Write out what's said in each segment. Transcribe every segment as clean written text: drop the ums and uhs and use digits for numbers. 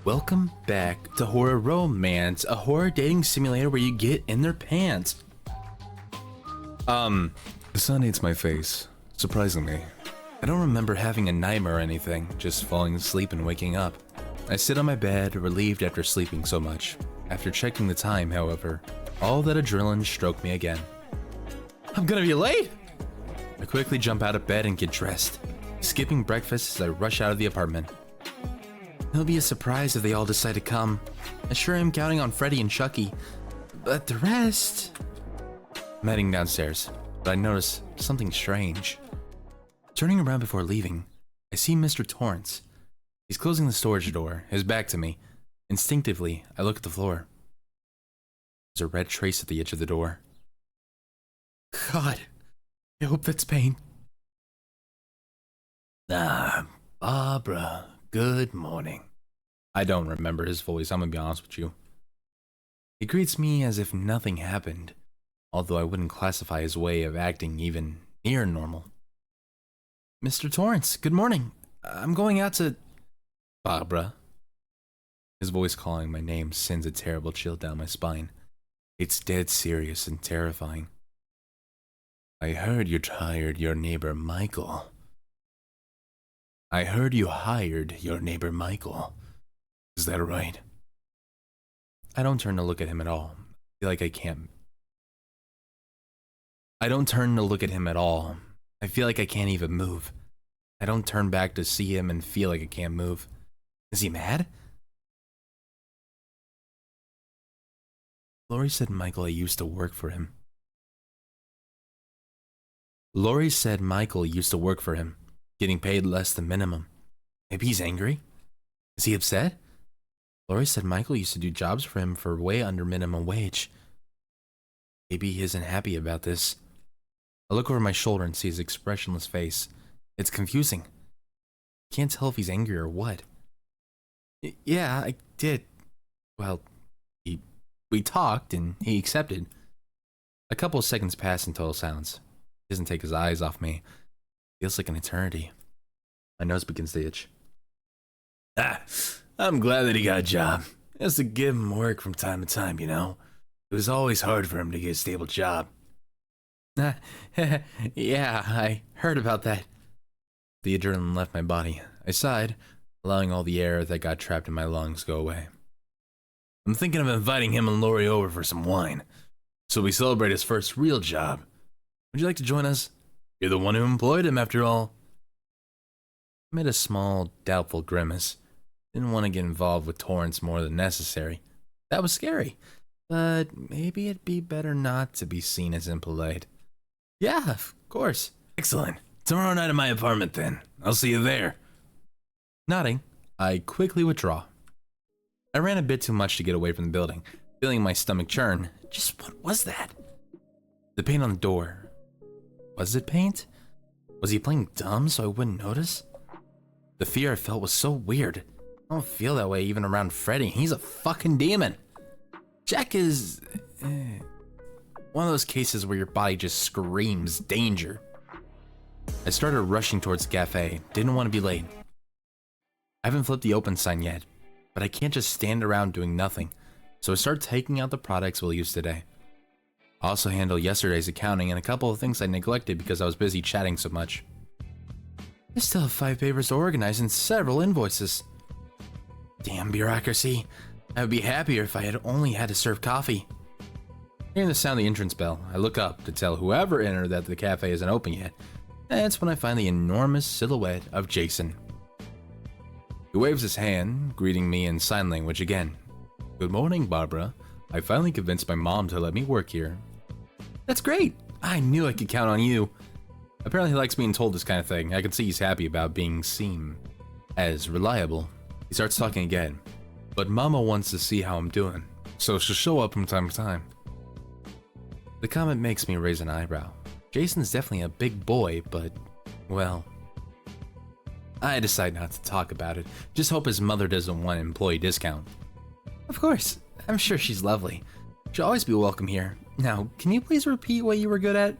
Welcome back to Horror Romance, a horror dating simulator where you get in their pants. The sun eats my face, surprisingly. I don't remember having a nightmare or anything, just falling asleep and waking up. I sit on my bed, relieved after sleeping so much. After checking the time, however, all that adrenaline stroked me again. I'm gonna be late! I quickly jump out of bed and get dressed, skipping breakfast as I rush out of the apartment. It'll be a surprise if they all decide to come. I sure am counting on Freddy and Chucky, but the rest... I'm heading downstairs, but I notice something strange. Turning around before leaving, I see Mr. Torrance. He's closing the storage door, his back to me. Instinctively, I look at the floor. There's a red trace at the edge of the door. God, I hope that's paint. Barbara, good morning. I don't remember his voice, I'm gonna be honest with you. He greets me as if nothing happened, although I wouldn't classify his way of acting even near normal. Mr. Torrance, good morning. I'm going out to... Barbara. His voice calling my name sends a terrible chill down my spine. It's dead serious and terrifying. I heard you hired your neighbor Michael. Is that right? I don't turn to look at him at all. I feel like I can't. I don't turn to look at him at all. I feel like I can't even move. I don't turn back to see him and feel like I can't move. Is he mad? Lori said Michael used to work for him. Getting paid less than minimum. Maybe he's angry? Is he upset? Lori said Michael used to do jobs for him for way under minimum wage. Maybe he isn't happy about this. I look over my shoulder and see his expressionless face. It's confusing. Can't tell if he's angry or what. Yeah, I did. Well, we talked and he accepted. A couple of seconds pass in total silence. He doesn't take his eyes off me. Feels like an eternity. My nose begins to itch. I'm glad that he got a job. It has to give him work from time to time, you know. It was always hard for him to get a stable job. Yeah, I heard about that. The adrenaline left my body. I sighed, allowing all the air that got trapped in my lungs go away. I'm thinking of inviting him and Lori over for some wine, so we celebrate his first real job. Would you like to join us? You're the one who employed him, after all. I made a small, doubtful grimace. Didn't want to get involved with Torrance more than necessary. That was scary. But maybe it'd be better not to be seen as impolite. Yeah, of course. Excellent. Tomorrow night at my apartment, then. I'll see you there. Nodding, I quickly withdraw. I ran a bit too much to get away from the building, feeling my stomach churn. Just what was that? The paint on the door. Was it paint? Was he playing dumb so I wouldn't notice? The fear I felt was so weird. I don't feel that way even around Freddy. He's a fucking demon. Jack is... one of those cases where your body just screams danger. I started rushing towards the cafe. Didn't want to be late. I haven't flipped the open sign yet, but I can't just stand around doing nothing. So I started taking out the products we'll use today. I also handled yesterday's accounting and a couple of things I neglected because I was busy chatting so much. I still have 5 papers to organize and several invoices. Damn bureaucracy. I would be happier if I had only had to serve coffee. Hearing the sound of the entrance bell, I look up to tell whoever entered that the cafe isn't open yet. That's when I find the enormous silhouette of Jason. He waves his hand, greeting me in sign language again. Good morning, Barbara. I finally convinced my mom to let me work here. That's great. I knew I could count on you. Apparently he likes being told this kind of thing. I can see he's happy about being seen as reliable. He starts talking again. But Mama wants to see how I'm doing, so she'll show up from time to time. The comment makes me raise an eyebrow. Jason's definitely a big boy, but, well... I decide not to talk about it. Just hope his mother doesn't want an employee discount. Of course. I'm sure she's lovely. She'll always be welcome here. Now, can you please repeat what you were good at?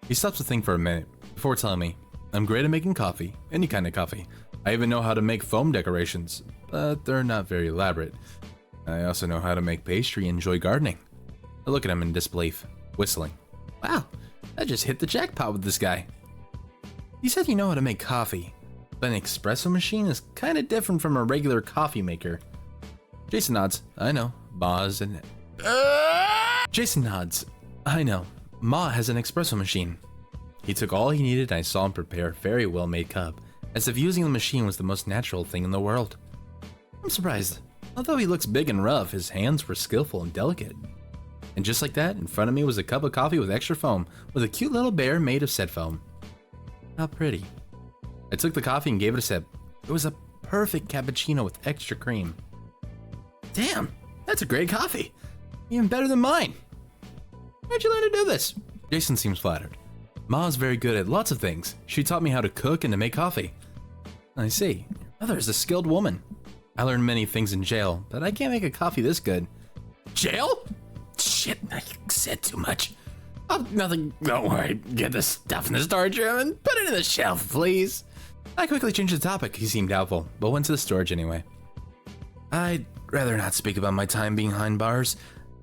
He stops to think for a minute before telling me, I'm great at making coffee, any kind of coffee. I even know how to make foam decorations. but they're not very elaborate. I also know how to make pastry and enjoy gardening. I look at him in disbelief, whistling. Wow, I just hit the jackpot with this guy. You said you know how to make coffee, but an espresso machine is kind of different from a regular coffee maker. Jason nods. I know. Jason nods. I know. Ma has an espresso machine. He took all he needed and I saw him prepare a very well-made cup, as if using the machine was the most natural thing in the world. I'm surprised. Although he looks big and rough, his hands were skillful and delicate. And just like that, in front of me was a cup of coffee with extra foam, with a cute little bear made of said foam. How pretty. I took the coffee and gave it a sip. It was a perfect cappuccino with extra cream. Damn, that's a great coffee. Even better than mine. Where'd you learn to do this? Jason seems flattered. Ma's very good at lots of things. She taught me how to cook and to make coffee. I see. Your mother is a skilled woman. I learned many things in jail, but I can't make a coffee this good. Jail? Shit, I said too much. Oh, nothing. Don't worry. Get the stuff in the storage room and put it in the shelf, please. I quickly changed the topic. He seemed doubtful, but went to the storage anyway. I'd rather not speak about my time behind bars.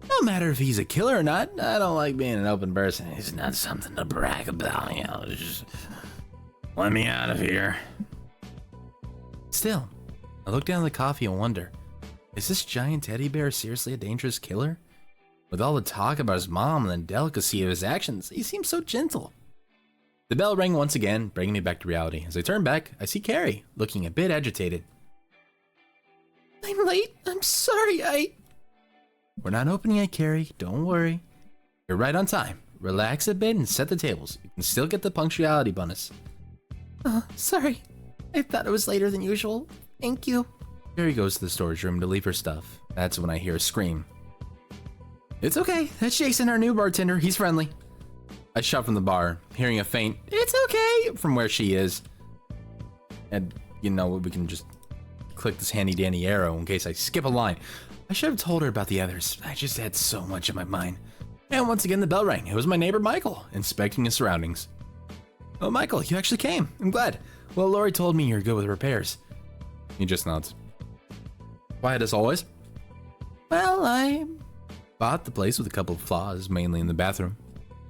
No matter if he's a killer or not, I don't like being an open person. It's not something to brag about, you know. Just let me out of here. Still, I look down at the coffee and wonder, is this giant teddy bear seriously a dangerous killer? With all the talk about his mom and the delicacy of his actions, he seems so gentle. The bell rang once again, bringing me back to reality. As I turn back, I see Carrie, looking a bit agitated. I'm late. I'm sorry, We're not opening yet, Carrie. Don't worry. You're right on time. Relax a bit and set the tables. You can still get the punctuality bonus. Sorry. I thought it was later than usual. Thank you. Carrie goes to the storage room to leave her stuff. That's when I hear a scream. It's okay. That's Jason, our new bartender. He's friendly. I shout from the bar, hearing a faint, "It's okay," from where she is. And, you know, we can just click this handy-dandy arrow in case I skip a line. I should have told her about the others. I just had so much in my mind. And once again, the bell rang. It was my neighbor, Michael, inspecting his surroundings. Oh, Michael, you actually came. I'm glad. Well, Lori told me you're good with repairs. He just nods. Quiet as always. Well, I bought the place with a couple of flaws, mainly in the bathroom.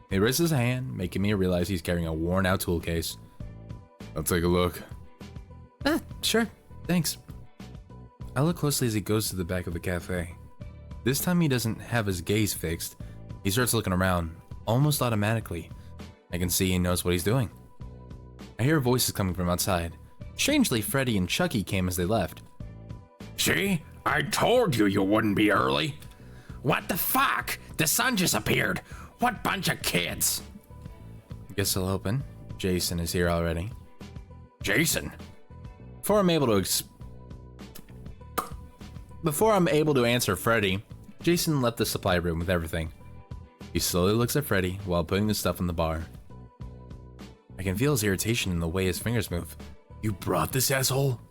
He raises his hand, making me realize he's carrying a worn-out tool case. I'll take a look. Sure. Thanks. I look closely as he goes to the back of the cafe. This time he doesn't have his gaze fixed. He starts looking around, almost automatically. I can see he knows what he's doing. I hear voices coming from outside. Strangely, Freddy and Chucky came as they left. See? I told you you wouldn't be early. What the fuck? The sun just appeared. What bunch of kids? Guess I'll open. Jason is here already. Jason? Before I'm able to answer Freddy, Jason left the supply room with everything. He slowly looks at Freddy while putting the stuff in the bar. I can feel his irritation in the way his fingers move. You brought this asshole?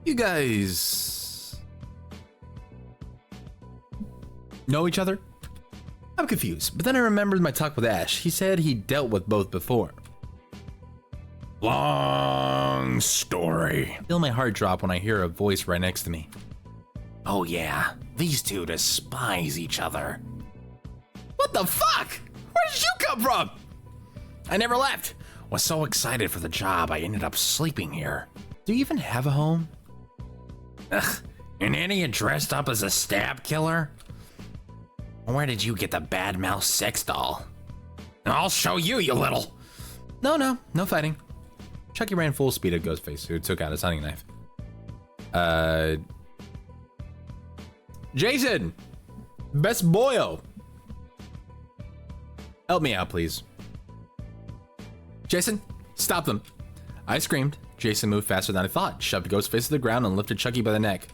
You guys know each other? I'm confused, but then I remembered my talk with Ash. He said he dealt with both before. Long story. I feel my heart drop when I hear a voice right next to me. Oh yeah, these two despise each other. What the fuck? Where did you come from? I never left. Was so excited for the job I ended up sleeping here. Do you even have a home? Ugh, and Annie dressed up as a stab killer? Where did you get the bad mouth sex doll? I'll show you, you little. No fighting. Chucky ran full speed at Ghostface, who took out his hunting knife. Jason! Best boyo! Help me out, please. Jason, stop them. I screamed. Jason moved faster than I thought, shoved Ghostface to the ground, and lifted Chucky by the neck.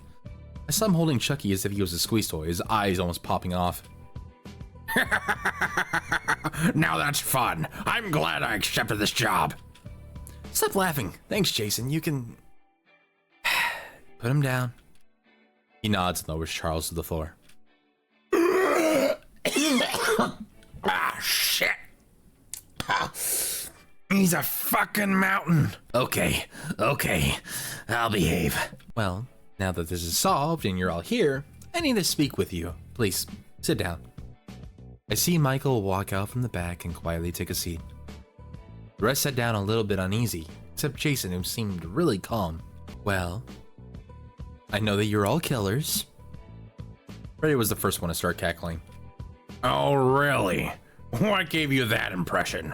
I saw him holding Chucky as if he was a squeeze toy, his eyes almost popping off. Now that's fun. I'm glad I accepted this job. Stop laughing. Thanks, Jason. You can... Put him down. He nods and lowers Charles to the floor. Ah, shit. He's a fucking mountain. Okay. I'll behave. Well, Now that this is solved and you're all here, I need to speak with you. Please, sit down. I see Michael walk out from the back and quietly take a seat. The rest sat down a little bit uneasy, except Jason, who seemed really calm. Well, I know that you're all killers. Freddy was the first one to start cackling. Oh, really? What gave you that impression?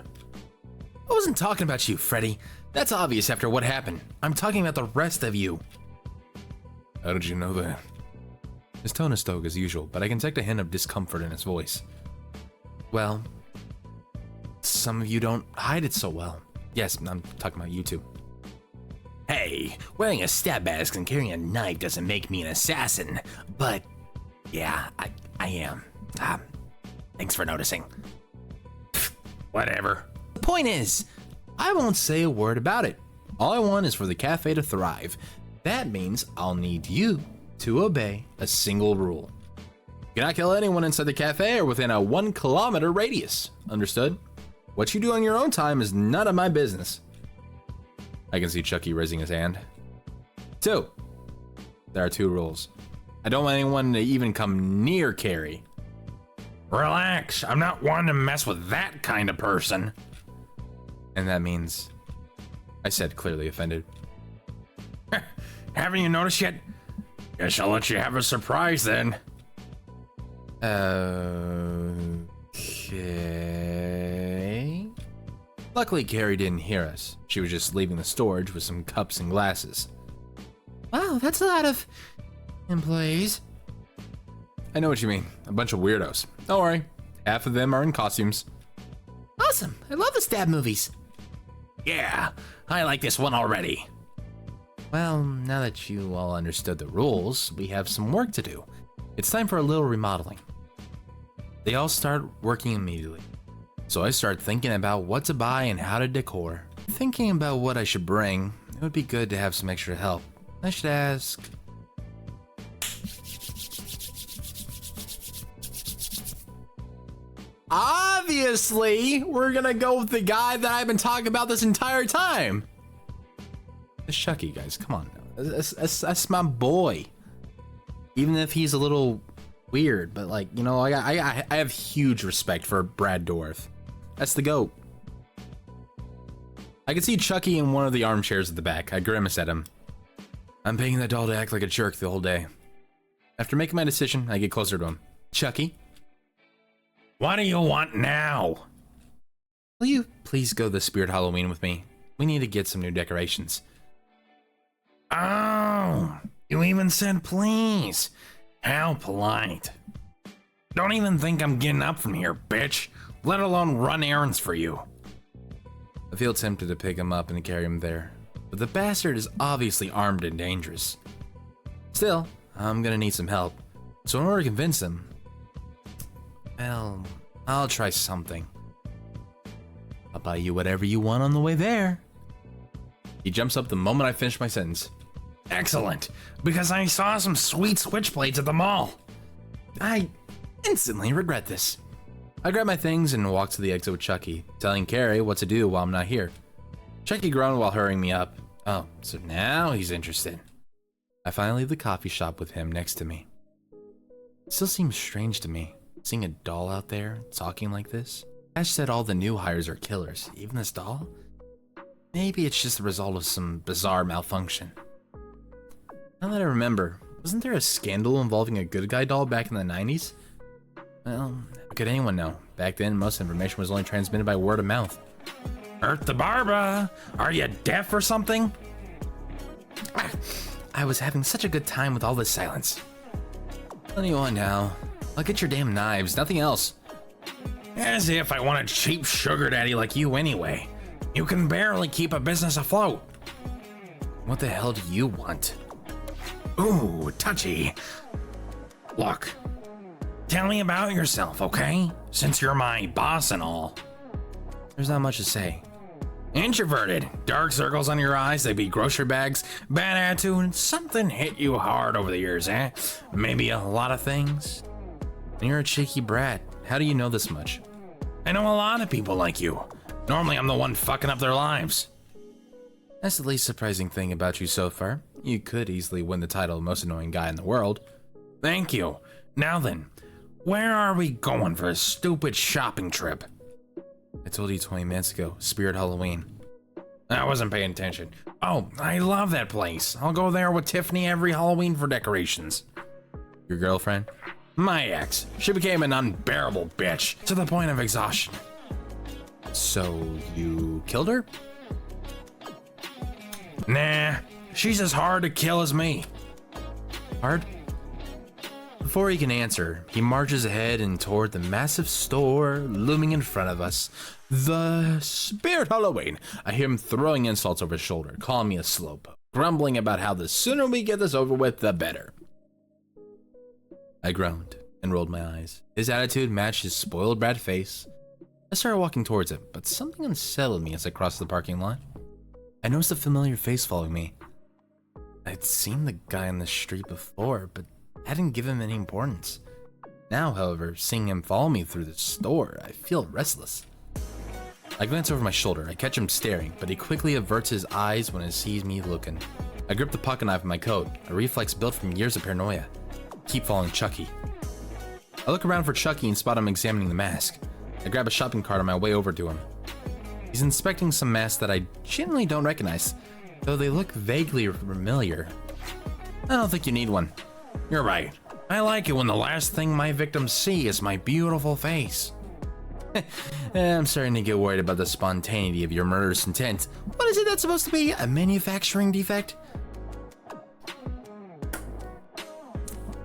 I wasn't talking about you, Freddy. That's obvious after what happened. I'm talking about the rest of you. How did you know that? His tone is stoic as usual, but I can detect a hint of discomfort in his voice. Well, some of you don't hide it so well. Yes, I'm talking about you two. Hey, wearing a stab mask and carrying a knife doesn't make me an assassin, but yeah, I am. Thanks for noticing. Whatever. The point is, I won't say a word about it. All I want is for the cafe to thrive. That means I'll need you to obey a single rule. You cannot kill anyone inside the cafe or within a 1 kilometer radius. Understood? What you do on your own time is none of my business. I can see Chucky raising his hand. 2. There are 2 rules. I don't want anyone to even come near Carrie. Relax, I'm not one to mess with that kind of person. And that means, I said, clearly offended. Haven't you noticed yet? Guess I'll let you have a surprise then. Okay. Luckily, Carrie didn't hear us. She was just leaving the storage with some cups and glasses. Wow, that's a lot of employees. I know what you mean. A bunch of weirdos. Don't worry. Half of them are in costumes. Awesome. I love the stab movies. Yeah, I like this one already. Well, now that you all understood the rules, we have some work to do. It's time for a little remodeling. They all start working immediately. So I start thinking about what to buy and how to decor. Thinking about what I should bring, it would be good to have some extra help. I should ask... Obviously, we're gonna go with the guy that I've been talking about this entire time. It's Chucky, guys, come on now. That's my boy. Even if he's a little weird, but like, you know, I have huge respect for Brad Dourif. That's the GOAT. I can see Chucky in one of the armchairs at the back. I grimace at him. I'm paying that doll to act like a jerk the whole day. After making my decision, I get closer to him. Chucky? What do you want now? Will you please go to Spirit Halloween with me? We need to get some new decorations. Oh, you even said please. How polite. Don't even think I'm getting up from here, bitch. Let alone run errands for you. I feel tempted to pick him up and carry him there, but the bastard is obviously armed and dangerous. Still, I'm gonna need some help. So in order to convince him, well, I'll try something. I'll buy you whatever you want on the way there. He jumps up the moment I finish my sentence. Excellent, because I saw some sweet switchblades at the mall. I instantly regret this. I grab my things and walk to the exit with Chucky, telling Carrie what to do while I'm not here. Chucky groaned while hurrying me up. Oh, so now he's interested. I finally leave the coffee shop with him next to me. It still seems strange to me, seeing a doll out there talking like this. Ash said all the new hires are killers, even this doll? Maybe it's just the result of some bizarre malfunction. Now that I remember, wasn't there a scandal involving a good guy doll back in the 90s? Well, how could anyone know? Back then, most information was only transmitted by word of mouth. Earth the Barbara, are you deaf or something? I was having such a good time with all this silence. Plenty on now. I'll get your damn knives, nothing else. As if I want a cheap sugar daddy like you anyway. You can barely keep a business afloat. What the hell do you want? Ooh, touchy. Look, tell me about yourself, okay? Since you're my boss and all. There's not much to say. Introverted, dark circles on your eyes, they be grocery bags, bad attitude, and something hit you hard over the years, eh? Maybe a lot of things. And you're a cheeky brat. How do you know this much? I know a lot of people like you. Normally I'm the one fucking up their lives. That's the least surprising thing about you so far. You could easily win the title of most annoying guy in the world. Thank you. Now then, where are we going for a stupid shopping trip? I told you 20 minutes ago, Spirit Halloween. I wasn't paying attention. Oh, I love that place. I'll go there with Tiffany every Halloween for decorations. Your girlfriend? My ex. She became an unbearable bitch to the point of exhaustion. So you killed her? Nah, she's as hard to kill as me. Hard? Before he can answer, he marches ahead and toward the massive store looming in front of us. The Spirit Halloween. I hear him throwing insults over his shoulder, calling me a slowpoke, grumbling about how the sooner we get this over with, the better. I groaned and rolled my eyes. His attitude matched his spoiled brat face. I started walking towards him, but something unsettled me as I crossed the parking lot. I noticed a familiar face following me. I'd seen the guy on the street before, but hadn't given him any importance. Now, however, seeing him follow me through the store, I feel restless. I glance over my shoulder. I catch him staring, but he quickly averts his eyes when he sees me looking. I grip the pocket knife in my coat, a reflex built from years of paranoia. Keep following Chucky. I look around for Chucky and spot him examining the mask. I grab a shopping cart on my way over to him. He's inspecting some masks that I genuinely don't recognize, though they look vaguely familiar. I don't think you need one. You're right. I like it when the last thing my victims see is my beautiful face. I'm starting to get worried about the spontaneity of your murderous intent. What is it that's supposed to be? A manufacturing defect?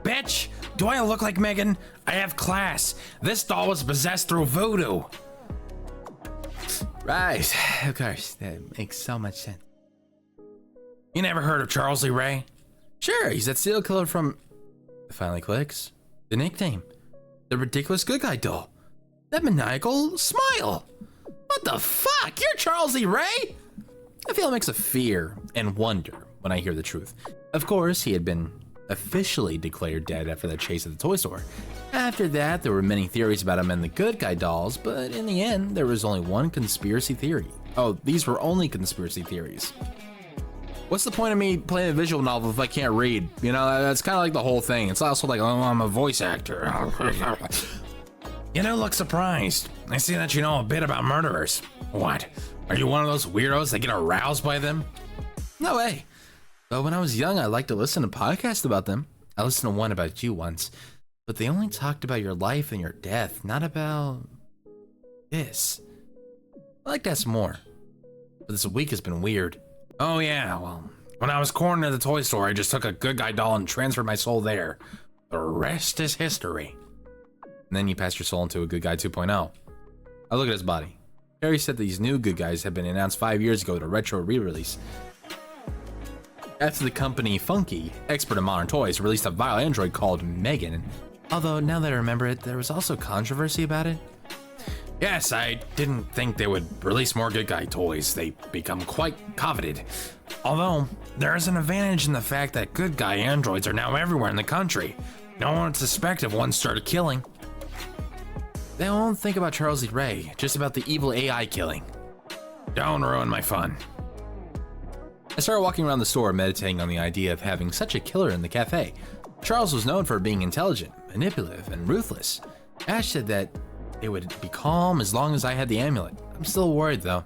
Bitch! Do I look like Megan? I have class. This doll was possessed through voodoo. Right, of course. That makes so much sense. You never heard of Charles Lee Ray? Sure, he's that serial killer from... It finally clicks. The nickname. The ridiculous good guy doll. That maniacal smile. What the fuck? You're Charles Lee Ray? I feel a mix of fear and wonder when I hear the truth. Of course, he had been officially declared dead after that chase at the toy store. After that, there were many theories about him and the good guy dolls, but in the end, there was only one conspiracy theory. Oh, these were only conspiracy theories. What's the point of me playing a visual novel if I can't read? You know, that's kind of like the whole thing. It's also like, oh, I'm a voice actor. You don't look surprised. I see that you know a bit about murderers. What? Are you one of those weirdos that get aroused by them? No way. But when I was young, I liked to listen to podcasts about them. I listened to one about you once, but they only talked about your life and your death, not about this. I like to ask more, but this week has been weird. Oh yeah, well, when I was cornered at the toy store, I just took a good guy doll and transferred my soul there. The rest is history. And then you passed your soul into a good guy 2.0. I look at his body. Harry said these new good guys had been announced 5 years ago at a retro re-release. After the company Funky, expert in modern toys, released a vile android called Megan. Although, now that I remember it, there was also controversy about it. Yes, I didn't think they would release more good guy toys. They become quite coveted. Although, there is an advantage in the fact that good guy androids are now everywhere in the country. No one would suspect if one started killing. They won't think about Charles Lee Ray, just about the evil AI killing. Don't ruin my fun. I started walking around the store, meditating on the idea of having such a killer in the cafe. Charles was known for being intelligent, manipulative, and ruthless. Ash said that they would be calm as long as I had the amulet. I'm still worried, though.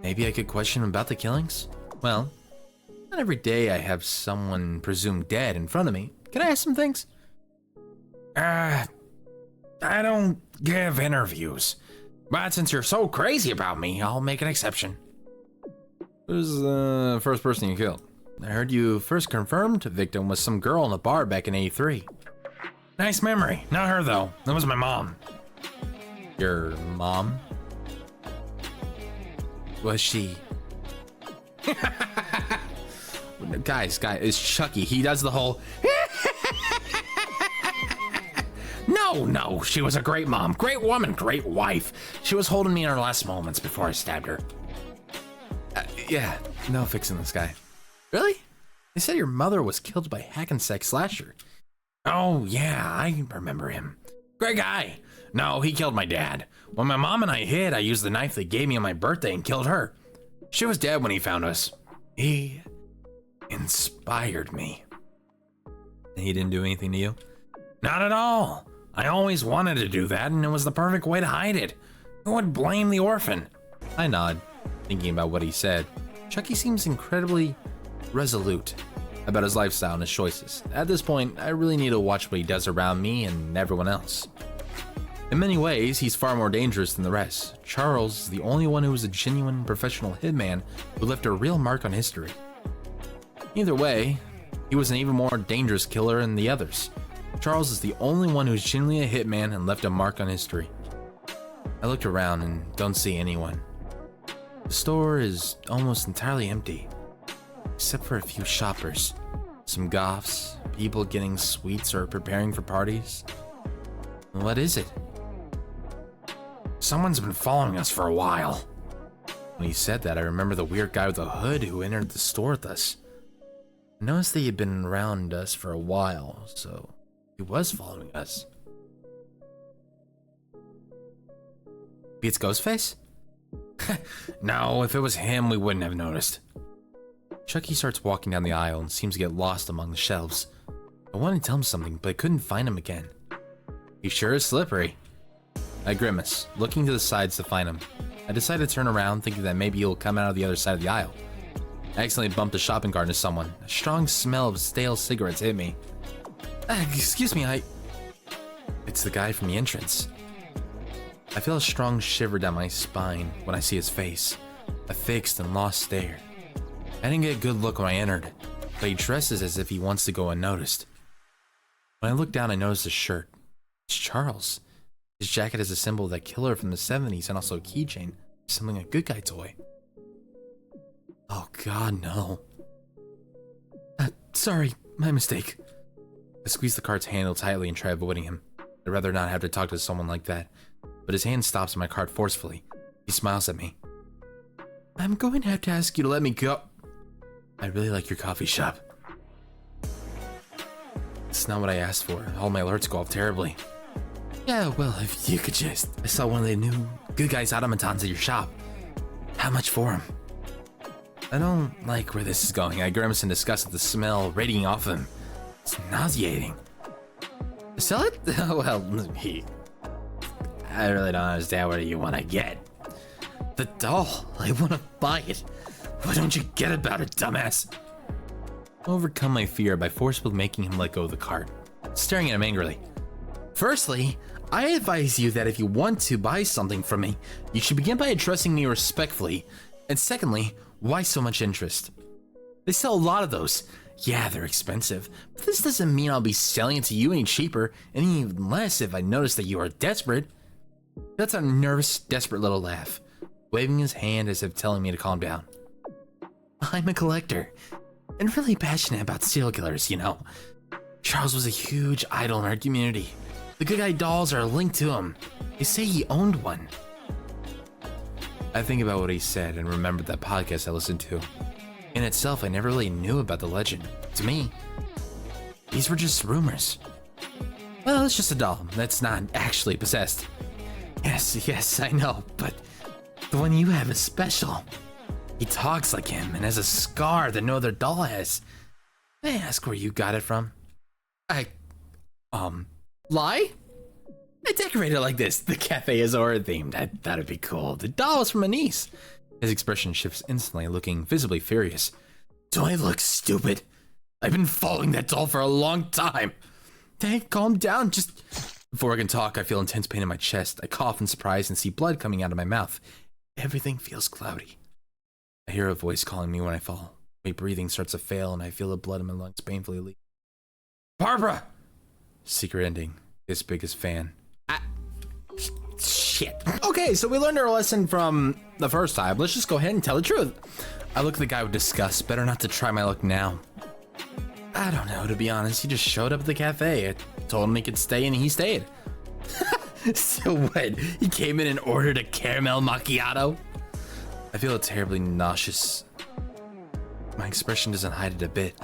Maybe I could question him about the killings? Well, not every day I have someone presumed dead in front of me. Can I ask some things? I don't give interviews. But since you're so crazy about me, I'll make an exception. Who's the first person you killed? I heard you first confirmed the victim was some girl in a bar back in '83. Nice memory. Not her, though. That was my mom. Your mom? Was she... Guys, it's Chucky. He does the whole... No, she was a great mom, great woman, great wife. She was holding me in her last moments before I stabbed her. Yeah, no fixing this guy. Really? They said your mother was killed by Hackensack Slasher. Oh, yeah, I remember him. Great guy. No, he killed my dad. When my mom and I hid, I used the knife they gave me on my birthday and killed her. She was dead when he found us. He inspired me. And he didn't do anything to you? Not at all. I always wanted to do that, and it was the perfect way to hide it. Who would blame the orphan? I nod, thinking about what he said. Chucky seems incredibly resolute about his lifestyle and his choices. At this point, I really need to watch what he does around me and everyone else. In many ways, he's far more dangerous than the rest. Charles is the only one who was a genuine professional hitman who left a real mark on history. Either way, he was an even more dangerous killer than the others. Charles is the only one who's genuinely a hitman and left a mark on history. I looked around and don't see anyone. The store is almost entirely empty, except for a few shoppers, some goths, people getting sweets or preparing for parties. What is it? Someone's been following us for a while. When he said that, I remember the weird guy with the hood who entered the store with us. I noticed that he had been around us for a while, so he was following us. Maybe it's Ghostface? No, if it was him, we wouldn't have noticed. Chucky starts walking down the aisle and seems to get lost among the shelves. I wanted to tell him something, but I couldn't find him again. He sure is slippery. I grimace, looking to the sides to find him. I decide to turn around, thinking that maybe he'll come out of the other side of the aisle. I accidentally bumped a shopping cart into someone. A strong smell of stale cigarettes hit me. Excuse me, It's the guy from the entrance. I feel a strong shiver down my spine when I see his face. A fixed and lost stare. I didn't get a good look when I entered, but he dresses as if he wants to go unnoticed. When I look down, I notice his shirt. It's Charles. His jacket is a symbol of that killer from the 70s and also a keychain, resembling a good guy toy. Oh god, no. Sorry, my mistake. I squeeze the cart's handle tightly and try avoiding him. I'd rather not have to talk to someone like that, but his hand stops on my cart forcefully. He smiles at me. I'm going to have to ask you to let me go. I really like your coffee shop. It's not what I asked for. All my alerts go off terribly. Yeah, well, if you could just... I saw one of the new good guys automatons at your shop. How much for him? I don't like where this is going. I grimace in disgust at the smell radiating off him. It's nauseating. Sell it? Well, I really don't understand what you want to get. The doll. I want to buy it. Why don't you get about it, dumbass? I overcome my fear by forcibly making him let go of the cart, staring at him angrily. Firstly, I advise you that if you want to buy something from me, you should begin by addressing me respectfully. And secondly, why so much interest? They sell a lot of those. Yeah, they're expensive, but this doesn't mean I'll be selling it to you any cheaper, and even less if I notice that you are desperate. That's a nervous, desperate little laugh, waving his hand as if telling me to calm down. I'm a collector, and really passionate about serial killers, you know. Charles was a huge idol in our community. The good guy dolls are linked to him. They say he owned one. I think about what he said and remembered that podcast I listened to. In itself, I never really knew about the legend. To me, these were just rumors. Well, it's just a doll that's not actually possessed. Yes, I know, but the one you have is special. He talks like him and has a scar that no other doll has. May I ask where you got it from? Lie? I decorated it like this. The cafe is horror themed. I thought it'd be cool. The doll was from a niece. His expression shifts instantly, looking visibly furious. Do I look stupid? I've been following that doll for a long time. Hey, calm down. Just... Before I can talk, I feel intense pain in my chest. I cough in surprise and see blood coming out of my mouth. Everything feels cloudy. I hear a voice calling me when I fall. My breathing starts to fail and I feel the blood in my lungs painfully leak. Barbara! Secret ending. His biggest fan. Shit. Okay, so we learned our lesson from the first time. Let's just go ahead and tell the truth. I look at the guy with disgust. Better not to try my luck now. I don't know, to be honest. He just showed up at the cafe. I told him he could stay and he stayed. So what? He came in and ordered a caramel macchiato? I feel terribly nauseous. My expression doesn't hide it a bit.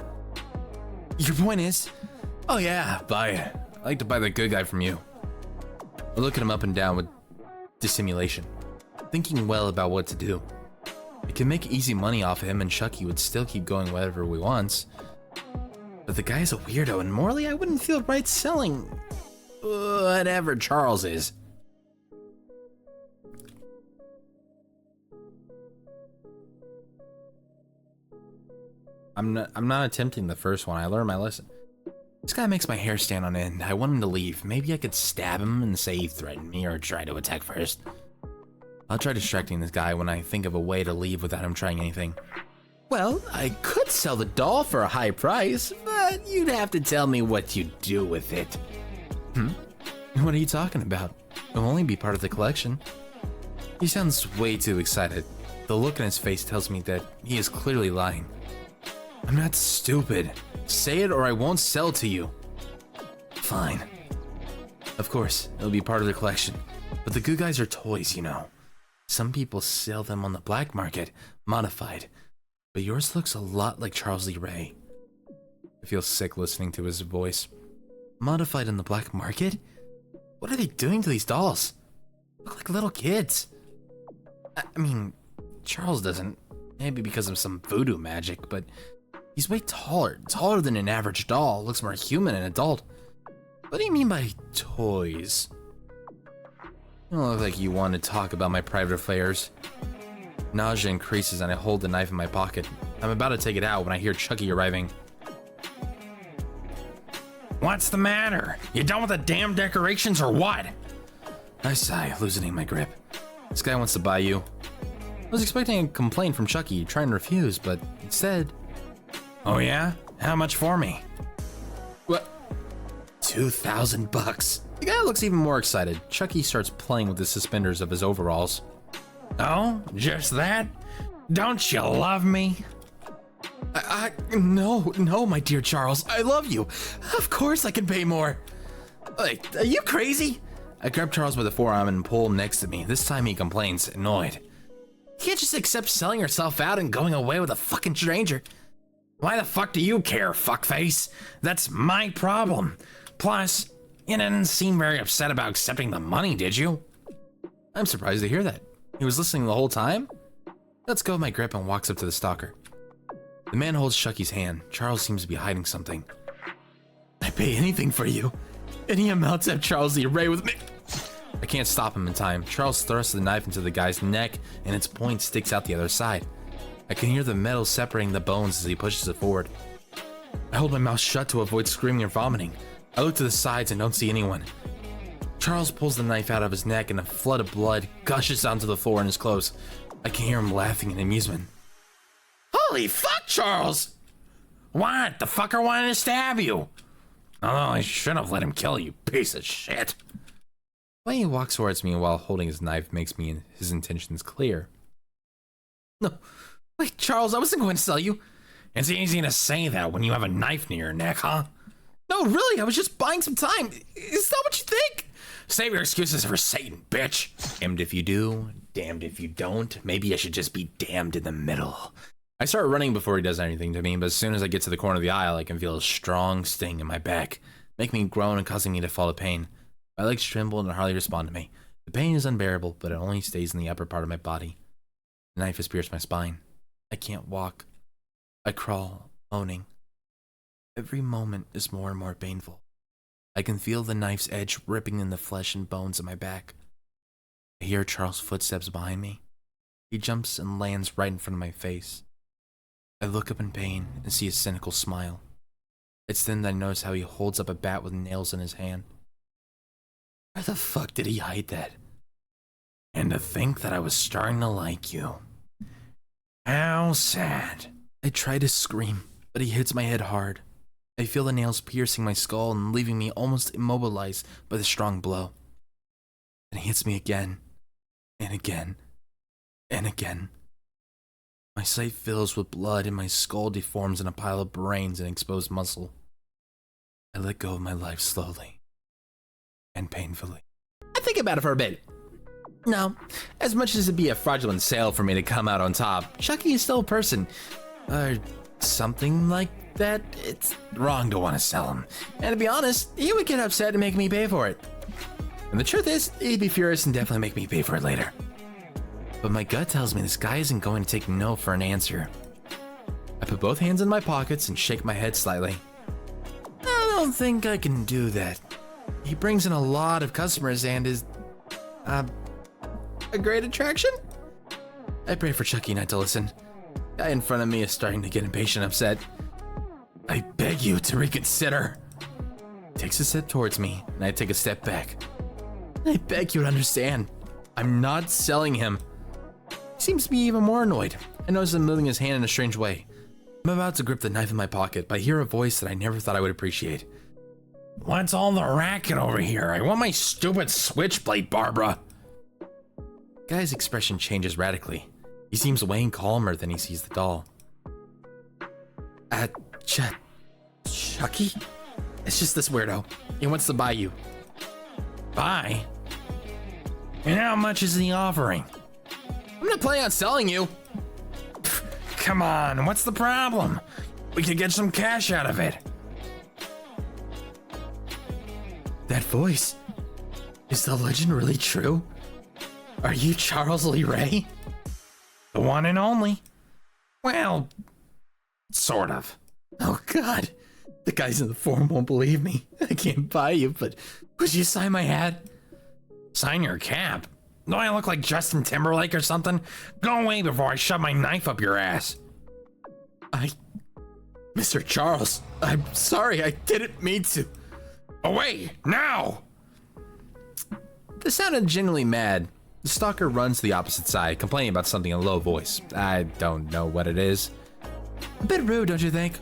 Your point is? Oh yeah, buy it. I like to buy the good guy from you. I look at him up and down with dissimulation, thinking well about what to do. I could make easy money off of him and Chucky would still keep going whatever we wants. But the guy's a weirdo and morally I wouldn't feel right selling whatever Charles is. I'm not attempting the first one. I learned my lesson. This guy makes my hair stand on end. I want him to leave. Maybe I could stab him and say he threatened me or try to attack first. I'll try distracting this guy when I think of a way to leave without him trying anything. Well, I could sell the doll for a high price, but you'd have to tell me what you do with it. What are you talking about? It'll only be part of the collection. He sounds way too excited. The look in his face tells me that he is clearly lying. I'm not stupid. Say it or I won't sell to you. Fine. Of course, it'll be part of the collection. But the good guys are toys, you know. Some people sell them on the black market, modified. But yours looks a lot like Charles Lee Ray. I feel sick listening to his voice. Modified on the black market? What are they doing to these dolls? Look like little kids. I mean, Charles doesn't. Maybe because of some voodoo magic, but he's way taller than an average doll, looks more human and adult. What do you mean by toys? You don't look like you want to talk about my private affairs. Nausea increases and I hold the knife in my pocket. I'm about to take it out when I hear Chucky arriving. What's the matter? You done with the damn decorations or what? I sigh, loosening my grip. This guy wants to buy you. I was expecting a complaint from Chucky, trying to refuse, but instead... Oh yeah? How much for me? What? $2,000. The guy looks even more excited. Chucky starts playing with the suspenders of his overalls. Oh, just that? Don't you love me? No, my dear Charles, I love you. Of course I can pay more. Like, are you crazy? I grab Charles by the forearm and pull him next to me. This time he complains, annoyed. You can't just accept selling yourself out and going away with a fucking stranger. Why the fuck do you care, fuckface? That's my problem. Plus, you didn't seem very upset about accepting the money, did you? I'm surprised to hear that. He was listening the whole time? Let's go of my grip and walks up to the stalker. The man holds Chucky's hand. Charles seems to be hiding something. I'd pay anything for you. Any amount to have Charles Lee Ray with me. I can't stop him in time. Charles thrusts the knife into the guy's neck and its point sticks out the other side. I can hear the metal separating the bones as he pushes it forward. I hold my mouth shut to avoid screaming or vomiting. I look to the sides and don't see anyone. Charles pulls the knife out of his neck and a flood of blood gushes onto the floor in his clothes. I can hear him laughing in amusement. Holy fuck, Charles! What? The fucker wanted to stab you. Although I should have let him kill you, piece of shit. The way he walks towards me while holding his knife makes me his intentions clear. No, wait, Charles, I wasn't going to sell you. It's easy to say that when you have a knife near your neck, huh? No, really, I was just buying some time. Is that what you think? Save your excuses for Satan, bitch. Damned if you do, damned if you don't. Maybe I should just be damned in the middle. I start running before he does anything to me, but as soon as I get to the corner of the aisle, I can feel a strong sting in my back, making me groan and causing me to fall to pain. My legs tremble and hardly respond to me. The pain is unbearable, but it only stays in the upper part of my body. The knife has pierced my spine. I can't walk. I crawl, moaning. Every moment is more and more painful. I can feel the knife's edge ripping in the flesh and bones of my back. I hear Charles' footsteps behind me. He jumps and lands right in front of my face. I look up in pain and see a cynical smile. It's then that I notice how he holds up a bat with nails in his hand. Where the fuck did he hide that? And to think that I was starting to like you. How sad. I try to scream, but he hits my head hard. I feel the nails piercing my skull and leaving me almost immobilized by the strong blow. Then he hits me again, and again, and again. My sight fills with blood and my skull deforms in a pile of brains and exposed muscle. I let go of my life slowly and painfully. I think about it for a bit. No, as much as it'd be a fraudulent sale for me to come out on top, Chucky is still a person. Or something like that. It's wrong to want to sell him. And to be honest, he would get upset and make me pay for it. And the truth is, he'd be furious and definitely make me pay for it later. but my gut tells me this guy isn't going to take no for an answer. I put both hands in my pockets and shake my head slightly. I don't think I can do that. He brings in a lot of customers and is, a great attraction? I pray for Chucky not to listen. The guy in front of me is starting to get impatient and upset. I beg you to reconsider. He takes a step towards me, and I take a step back. I beg you to understand. I'm not selling him. He seems to be even more annoyed. I notice him moving his hand in a strange way. I'm about to grip the knife in my pocket, but I hear a voice that I never thought I would appreciate. What's all the racket over here? I want my stupid switchblade, Barbara. The guy's expression changes radically. He seems way calmer than he sees the doll. Chucky? It's just this weirdo. He wants to buy you. Buy? And how much is he offering? I'm not planning on selling you. Come on, what's the problem? We could get some cash out of it. That voice. Is the legend really true? Are you Charles Lee Ray? The one and only. Well, sort of. Oh God. The guys in the forum won't believe me. I can't buy you, but would you sign my hat? Sign your cap? Do I look like Justin Timberlake or something? Go away before I shove my knife up your ass. Mr. Charles, I'm sorry, I didn't mean to. Away, now! To sound genuinely mad, the stalker runs to the opposite side, complaining about something in a low voice. I don't know what it is. A bit rude, don't you think?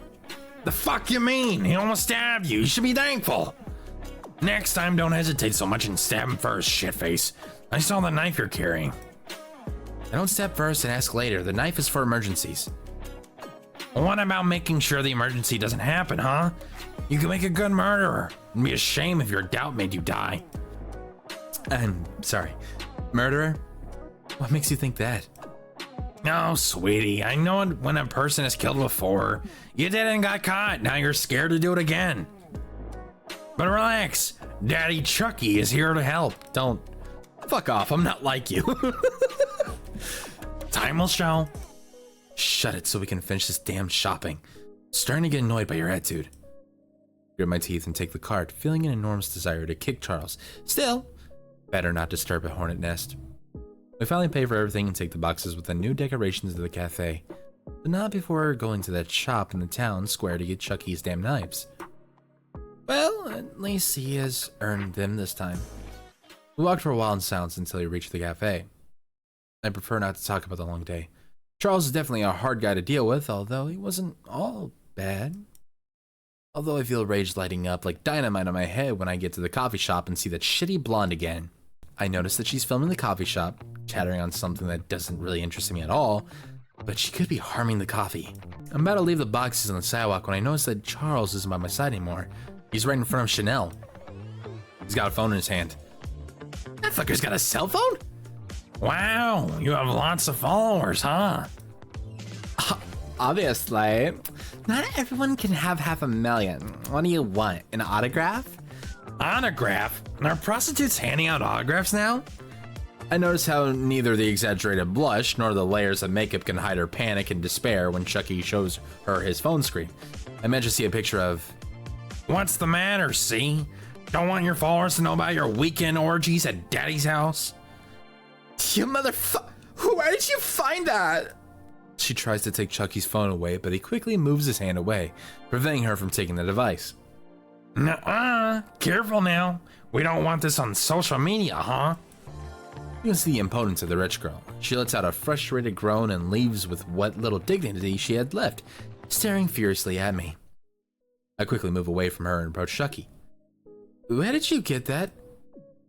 The fuck you mean? He almost stabbed you. You should be thankful. Next time, don't hesitate so much and stab him first, shitface. I saw the knife you're carrying. I don't stab first and ask later. The knife is for emergencies. What about making sure the emergency doesn't happen, huh? You can make a good murderer. It'd be a shame if your doubt made you die. I'm sorry. Murderer? What makes you think that? No, sweetie, I know it when a person is killed before. You did and got caught, now you're scared to do it again. But relax, Daddy Chucky is here to help. Don't. Fuck off, I'm not like you. Time will show. Shut it so we can finish this damn shopping. Starting to get annoyed by your attitude. Grit my teeth and take the cart, feeling an enormous desire to kick Charles. Still, better not disturb a hornet nest. We finally pay for everything and take the boxes with the new decorations to the cafe. But not before going to that shop in the town square to get Chucky's damn knives. Well, at least he has earned them this time. We walked for a while in silence until we reached the cafe. I prefer not to talk about the long day. Charles is definitely a hard guy to deal with, although he wasn't all bad. Although I feel rage lighting up like dynamite on my head when I get to the coffee shop and see that shitty blonde again. I notice that she's filming the coffee shop, chattering on something that doesn't really interest me at all, but she could be harming the coffee. I'm about to leave the boxes on the sidewalk when I notice that Charles isn't by my side anymore. He's right in front of Chanel. He's got a phone in his hand. That fucker's got a cell phone? Wow, you have lots of followers, huh? Obviously. Not everyone can have 500,000. What do you want, an autograph? Autograph? Are prostitutes handing out autographs now? I notice how neither the exaggerated blush nor the layers of makeup can hide her panic and despair when Chucky shows her his phone screen. I managed to see a picture of... What's the matter, see? Don't want your followers to know about your weekend orgies at Daddy's house? You motherfucker! Where did you find that? She tries to take Chucky's phone away, but he quickly moves his hand away, preventing her from taking the device. Nuh-uh. Careful now. We don't want this on social media, huh? You can see the impotence of the rich girl. She lets out a frustrated groan and leaves with what little dignity she had left, staring furiously at me. I quickly move away from her and approach Chucky. Where did you get that?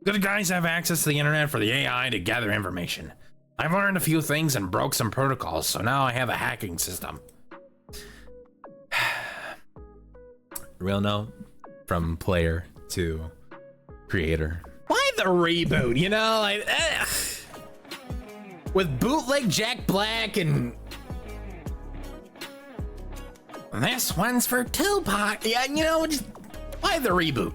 Good guys have access to the internet for the AI to gather information. I've learned a few things and broke some protocols, so now I have a hacking system. Real note, from player to creator. Why the reboot, you know? Like, with bootleg Jack Black and... This one's for Tupac. Yeah, you know, just why the reboot?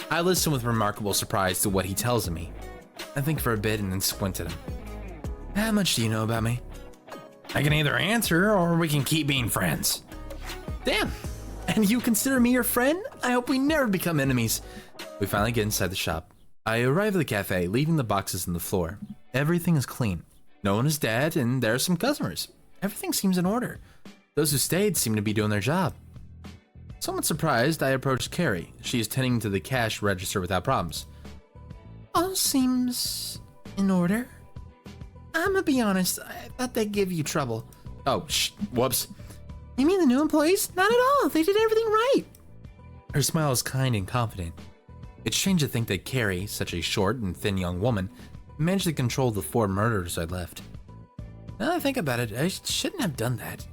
I listen with remarkable surprise to what he tells me. I think for a bit and then squint at him. How much do you know about me? I can either answer or we can keep being friends. Damn! And you consider me your friend? I hope we never become enemies. We finally get inside the shop. I arrive at the cafe, leaving the boxes on the floor. Everything is clean. No one is dead, and there are some customers. Everything seems in order. Those who stayed seem to be doing their job. Somewhat surprised, I approached Carrie. She is tending to the cash register without problems. All seems in order. I'm gonna be honest, I thought they'd give you trouble. Oh, whoops. You mean the new employees? Not at all, they did everything right. Her smile is kind and confident. It's strange to think that Carrie, such a short and thin young woman, managed to control the 4 murders I left. Now that I think about it, I shouldn't have done that.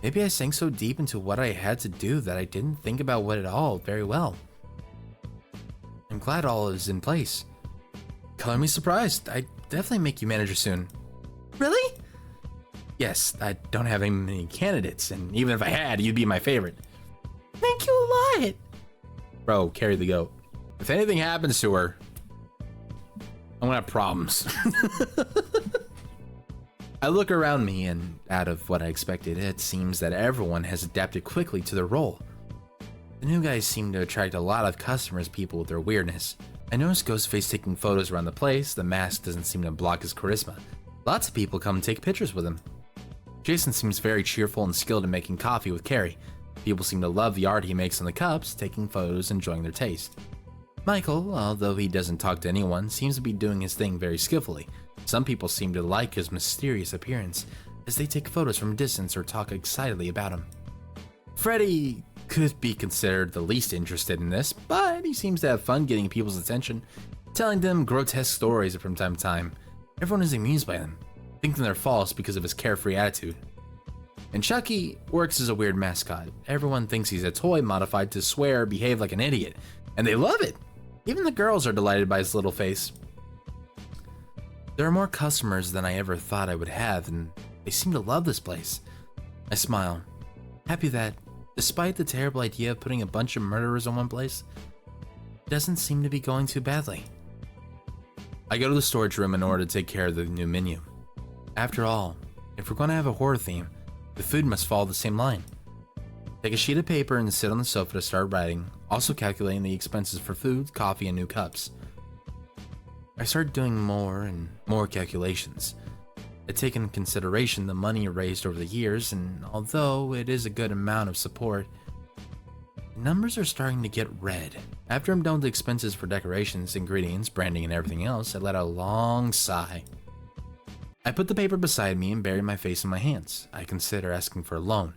Maybe I sank so deep into what I had to do that I didn't think about what it all very well. I'm glad all is in place. Color me surprised. I definitely make you manager soon. Really? Yes, I don't have any many candidates, and even if I had, you'd be my favorite. Thank you a lot. Bro, carry the goat. If anything happens to her, I'm gonna have problems. I look around me, and out of what I expected, it seems that everyone has adapted quickly to their role. The new guys seem to attract a lot of customers, people with their weirdness. I noticed Ghostface taking photos around the place. The mask doesn't seem to block his charisma. Lots of people come and take pictures with him. Jason seems very cheerful and skilled in making coffee with Carrie. People seem to love the art he makes on the cups, taking photos, enjoying their taste. Michael, although he doesn't talk to anyone, seems to be doing his thing very skillfully. Some people seem to like his mysterious appearance, as they take photos from a distance or talk excitedly about him. Freddy could be considered the least interested in this, but he seems to have fun getting people's attention, telling them grotesque stories from time to time. Everyone is amused by them, thinking they're false because of his carefree attitude. And Chucky works as a weird mascot. Everyone thinks he's a toy modified to swear or behave like an idiot, and they love it. Even the girls are delighted by his little face. There are more customers than I ever thought I would have, and they seem to love this place. I smile, happy that, despite the terrible idea of putting a bunch of murderers in one place, it doesn't seem to be going too badly. I go to the storage room in order to take care of the new menu. After all, if we're going to have a horror theme, the food must follow the same line. Take a sheet of paper and sit on the sofa to start writing, also calculating the expenses for food, coffee, and new cups. I start doing more and more calculations. I take into consideration the money raised over the years, and although it is a good amount of support, numbers are starting to get red. After I'm done with the expenses for decorations, ingredients, branding, and everything else, I let out a long sigh. I put the paper beside me and bury my face in my hands. I consider asking for a loan,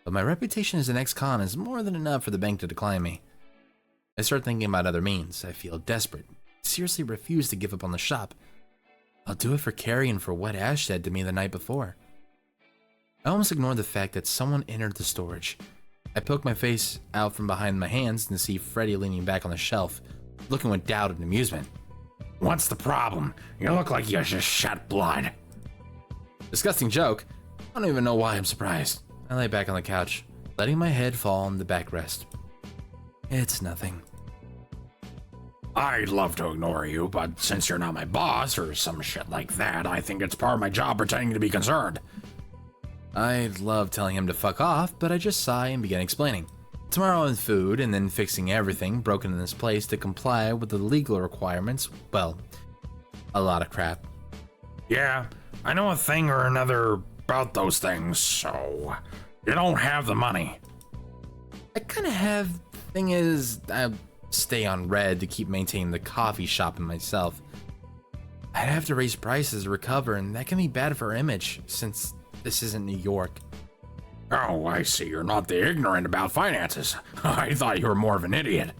but my reputation as an ex-con is more than enough for the bank to decline me. I start thinking about other means. I feel desperate. Seriously refuse to give up on the shop. I'll do it for Carrie and for what Ash said to me the night before. I almost ignored the fact that someone entered the storage. I poked my face out from behind my hands and see Freddy leaning back on the shelf, looking with doubt and amusement. What's the problem? You look like you just shed blood. Disgusting joke. I don't even know why I'm surprised. I lay back on the couch, letting my head fall on the backrest. It's nothing. I'd love to ignore you, but since you're not my boss or some shit like that, I think it's part of my job pretending to be concerned. I'd love telling him to fuck off, but I just sigh and begin explaining. Tomorrow I'm food and then fixing everything broken in this place to comply with the legal requirements. Well, a lot of crap. Yeah, I know a thing or another about those things, so you don't have the money. I kind of have. Thing is, I stay on red to keep maintaining the coffee shop and myself. I'd have to raise prices to recover, and that can be bad for our image, since this isn't New York. Oh, I see you're not the ignorant about finances. I thought you were more of an idiot.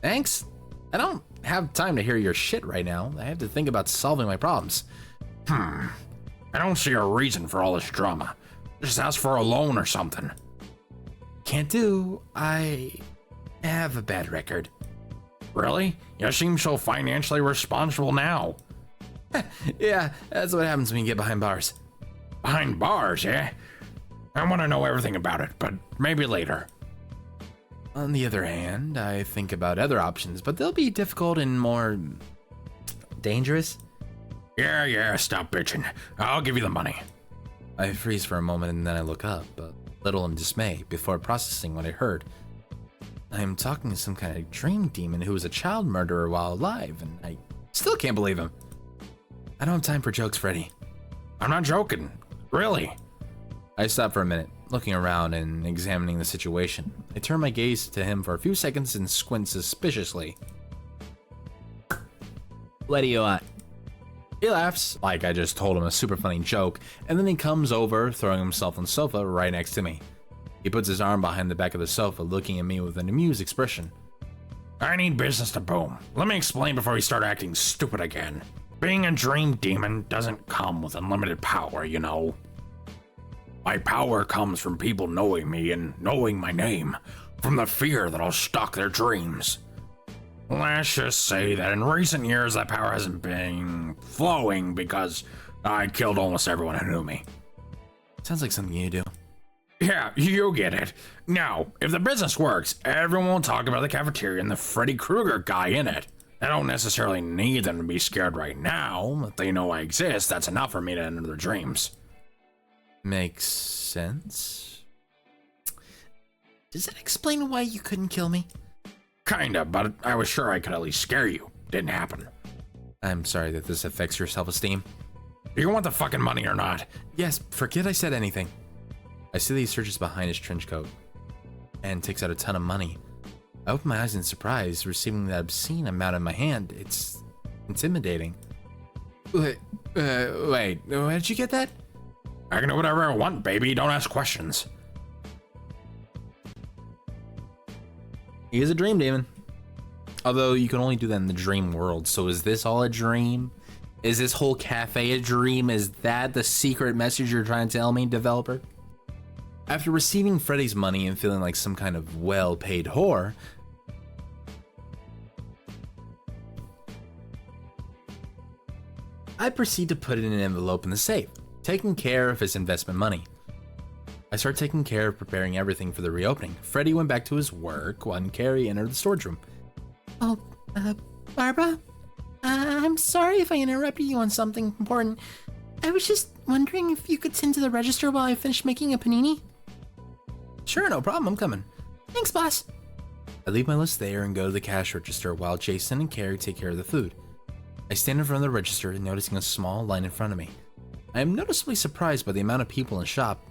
Thanks. I don't have time to hear your shit right now. I have to think about solving my problems. I don't see a reason for all this drama. Just ask for a loan or something. Can't do. I have a bad record. Really? You seem so financially responsible now. Yeah, that's what happens when you get behind bars. Behind bars, eh? I want to know everything about it, but maybe later. On the other hand, I think about other options, but they'll be difficult and more dangerous. Yeah, stop bitching. I'll give you the money. I freeze for a moment and then I look up, a little in dismay, before processing what I heard. I am talking to some kind of dream demon who was a child murderer while alive, and I still can't believe him. I don't have time for jokes, Freddy. I'm not joking. Really. I stop for a minute, looking around and examining the situation. I turn my gaze to him for a few seconds and squint suspiciously. What do you want? He laughs, like I just told him a super funny joke, and then he comes over, throwing himself on the sofa right next to me. He puts his arm behind the back of the sofa, looking at me with an amused expression. I need business to boom. Let me explain before you start acting stupid again. Being a dream demon doesn't come with unlimited power, you know. My power comes from people knowing me and knowing my name, from the fear that I'll stalk their dreams. Let's just say that in recent years that power hasn't been flowing because I killed almost everyone who knew me. Sounds like something you do. Yeah, you get it. Now, if the business works, everyone will talk about the cafeteria and the Freddy Krueger guy in it. I don't necessarily need them to be scared right now. If they know I exist, that's enough for me to enter their dreams. Makes sense. Does that explain why you couldn't kill me? Kinda, but I was sure I could at least scare you. Didn't happen. I'm sorry that this affects your self-esteem. Do you want the fucking money or not? Yes, forget I said anything. I see that he searches behind his trench coat and takes out a ton of money. I open my eyes in surprise, receiving that obscene amount in my hand. It's intimidating. Wait, where did you get that? I can do whatever I want, baby. Don't ask questions. He is a dream demon. Although you can only do that in the dream world. So is this all a dream? Is this whole cafe a dream? Is that the secret message you're trying to tell me, developer? After receiving Freddy's money and feeling like some kind of well-paid whore, I proceed to put it in an envelope in the safe, taking care of his investment money. I start taking care of preparing everything for the reopening. Freddy went back to his work when Carrie entered the storage room. Oh, Barbara? I'm sorry if I interrupted you on something important. I was just wondering if you could tend to the register while I finish making a panini? Sure, no problem, I'm coming. Thanks, boss. I leave my list there and go to the cash register while Jason and Carrie take care of the food. I stand in front of the register, noticing a small line in front of me. I am noticeably surprised by the amount of people in the shop.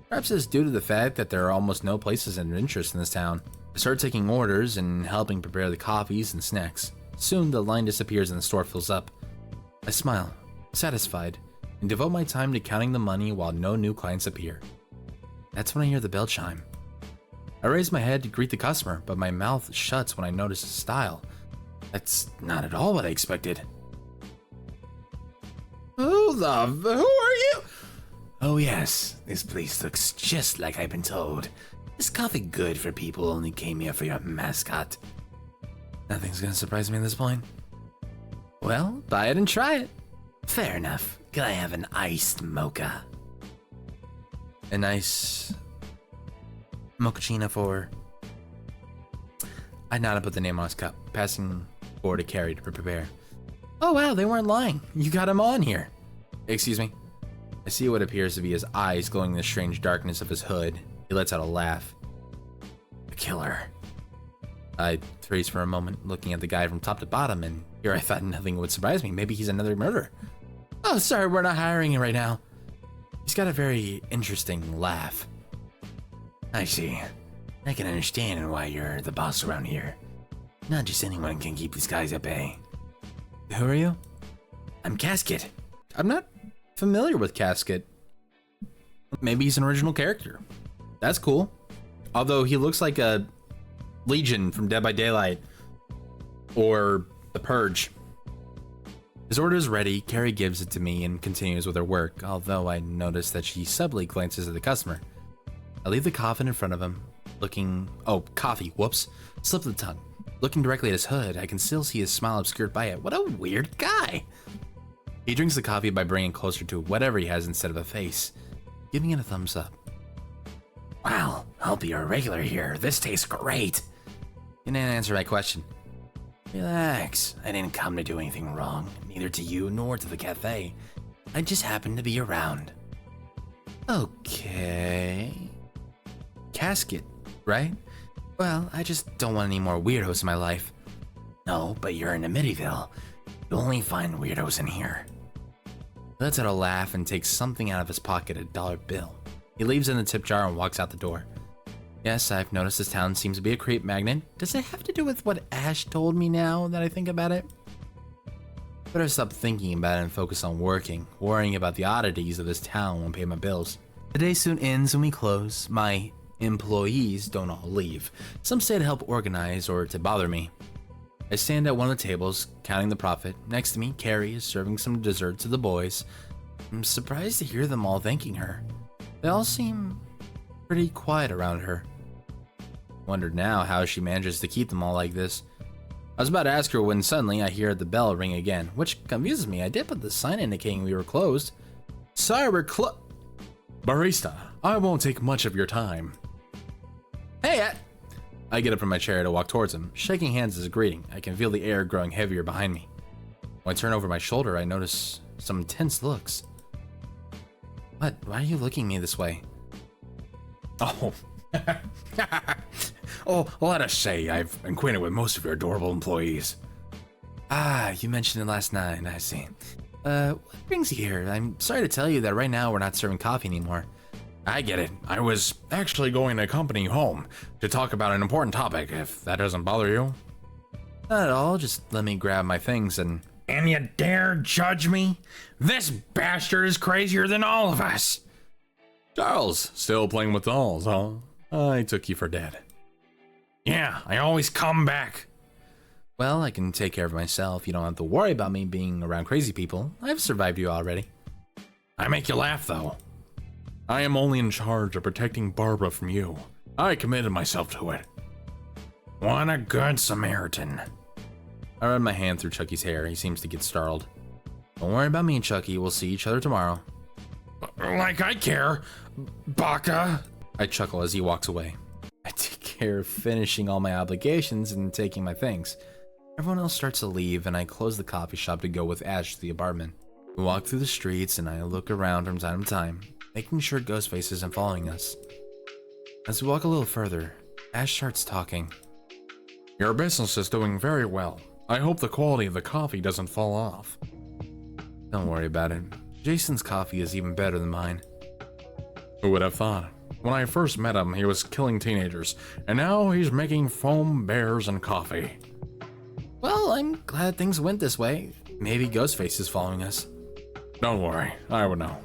Perhaps it's due to the fact that there are almost no places of interest in this town. I start taking orders and helping prepare the coffees and snacks. Soon the line disappears and the store fills up. I smile, satisfied, and devote my time to counting the money while no new clients appear. That's when I hear the bell chime. I raise my head to greet the customer, but my mouth shuts when I notice his style. That's not at all what I expected. Who are you? Oh yes, this place looks just like I've been told. Is coffee good for people who only came here for your mascot? Nothing's gonna surprise me at this point. Well, buy it and try it. Fair enough. Can I have an iced mocha? A nice mochaccino for... I nod and put the name on his cup, passing forward to Carrie to prepare. Oh wow, they weren't lying. You got him on here. Excuse me. I see what appears to be his eyes glowing in the strange darkness of his hood. He lets out a laugh. The killer. I freeze for a moment, looking at the guy from top to bottom, and here I thought nothing would surprise me. Maybe he's another murderer. Oh, sorry, we're not hiring him right now. He's got a very interesting laugh. I see. I can understand why you're the boss around here. Not just anyone can keep these guys at bay. Who are you? I'm Casket. I'm not familiar with Casket. Maybe he's an original character. That's cool. Although he looks like a Legion from Dead by Daylight or The Purge. His order is ready. Carrie gives it to me and continues with her work, although I notice that she subtly glances at the customer. I leave the coffin in front of him, coffee, whoops, slip of the tongue. Looking directly at his hood, I can still see his smile obscured by it. What a weird guy! He drinks the coffee by bringing it closer to whatever he has instead of a face, giving it a thumbs up. Wow, I'll be a regular here. This tastes great. You didn't answer my question. Relax. I didn't come to do anything wrong, neither to you nor to the cafe. I just happened to be around. Okay. Casket, right? Well, I just don't want any more weirdos in my life. No, but you're in Amityville. You'll only find weirdos in here. He lets out a laugh and takes something out of his pocket, a dollar bill. He leaves it in the tip jar and walks out the door. Yes, I've noticed this town seems to be a creep magnet. Does it have to do with what Ash told me now that I think about it? Better stop thinking about it and focus on worrying about the oddities of this town won't pay my bills. The day soon ends and we close. My employees don't all leave. Some stay to help organize or to bother me. I stand at one of the tables, counting the profit. Next to me, Carrie is serving some dessert to the boys. I'm surprised to hear them all thanking her. They all seem pretty quiet around her. Wondered now how she manages to keep them all like this. I was about to ask her when suddenly I hear the bell ring again, which confuses me. I did put the sign indicating we were closed. Sorry, we're Barista, I won't take much of your time. Hey, I get up from my chair to walk towards him, shaking hands as a greeting. I can feel the air growing heavier behind me. When I turn over my shoulder, I notice some intense looks. What? Why are you looking at me this way? Oh. Oh, let us say I've been acquainted with most of your adorable employees. Ah, you mentioned it last night, I see. What brings you here? I'm sorry to tell you that right now we're not serving coffee anymore. I get it. I was actually going to accompany you home to talk about an important topic, if that doesn't bother you. Not at all, just let me grab my things and... And you dare judge me? This bastard is crazier than all of us. Charles, still playing with dolls, huh? I took you for dead. Yeah, I always come back. Well, I can take care of myself. You don't have to worry about me being around crazy people. I've survived you already. I make you laugh, though. I am only in charge of protecting Barbara from you. I committed myself to it. What a good Samaritan. I run my hand through Chucky's hair. He seems to get startled. Don't worry about me and Chucky. We'll see each other tomorrow. Like I care, Baka. I chuckle as he walks away. I take care of finishing all my obligations and taking my things. Everyone else starts to leave, and I close the coffee shop to go with Ash to the apartment. We walk through the streets, and I look around from time to time, making sure Ghostface isn't following us. As we walk a little further, Ash starts talking. Your business is doing very well. I hope the quality of the coffee doesn't fall off. Don't worry about it. Jason's coffee is even better than mine. Who would have thought? When I first met him, he was killing teenagers, and now he's making foam bears and coffee. Well, I'm glad things went this way. Maybe Ghostface is following us. Don't worry, I would know.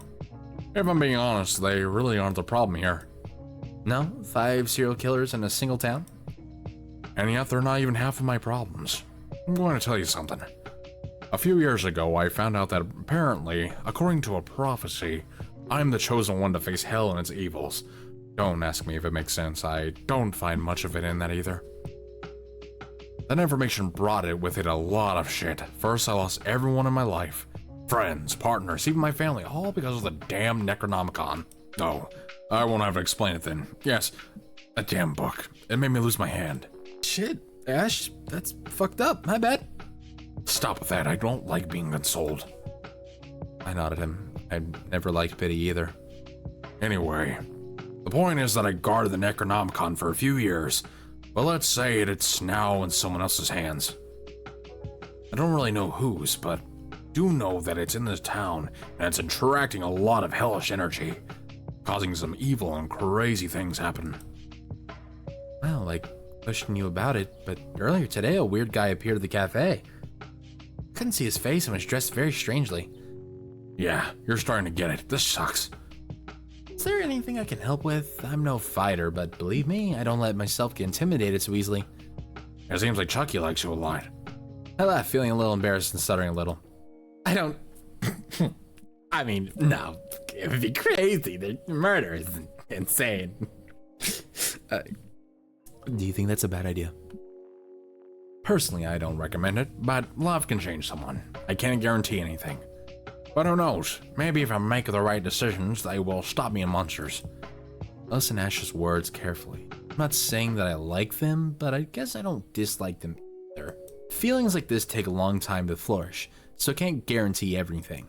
If I'm being honest, they really aren't the problem here. No? 5 serial killers in a single town? And yet they're not even half of my problems. I'm going to tell you something. A few years ago, I found out that apparently, according to a prophecy, I'm the chosen one to face hell and its evils. Don't ask me if it makes sense. I don't find much of it in that either. That information brought it with it a lot of shit. First, I lost everyone in my life. Friends, partners, even my family, all because of the damn Necronomicon. Oh, I won't have to explain it then. Yes, a damn book. It made me lose my hand. Shit, Ash, that's fucked up. My bad. Stop with that. I don't like being consoled. I nodded him. I'd never liked pity either. Anyway, the point is that I guarded the Necronomicon for a few years, but let's say it's now in someone else's hands. I don't really know whose, but do know that it's in this town, and it's attracting a lot of hellish energy, causing some evil and crazy things happen. Well, like questioning you about it, but earlier today a weird guy appeared at the cafe. Couldn't see his face and was dressed very strangely. Yeah, you're starting to get it. This sucks. Is there anything I can help with? I'm no fighter, but believe me, I don't let myself get intimidated so easily. It seems like Chucky likes you a lot. I laugh, feeling a little embarrassed and stuttering a little. I don't... I mean, no. It would be crazy. The murder is insane. Do you think that's a bad idea? Personally, I don't recommend it, but love can change someone. I can't guarantee anything. But who knows? Maybe if I make the right decisions, they will stop me in monsters. Listen to Ash's words carefully. I'm not saying that I like them, but I guess I don't dislike them either. feelings like this take a long time to flourish, so I can't guarantee everything.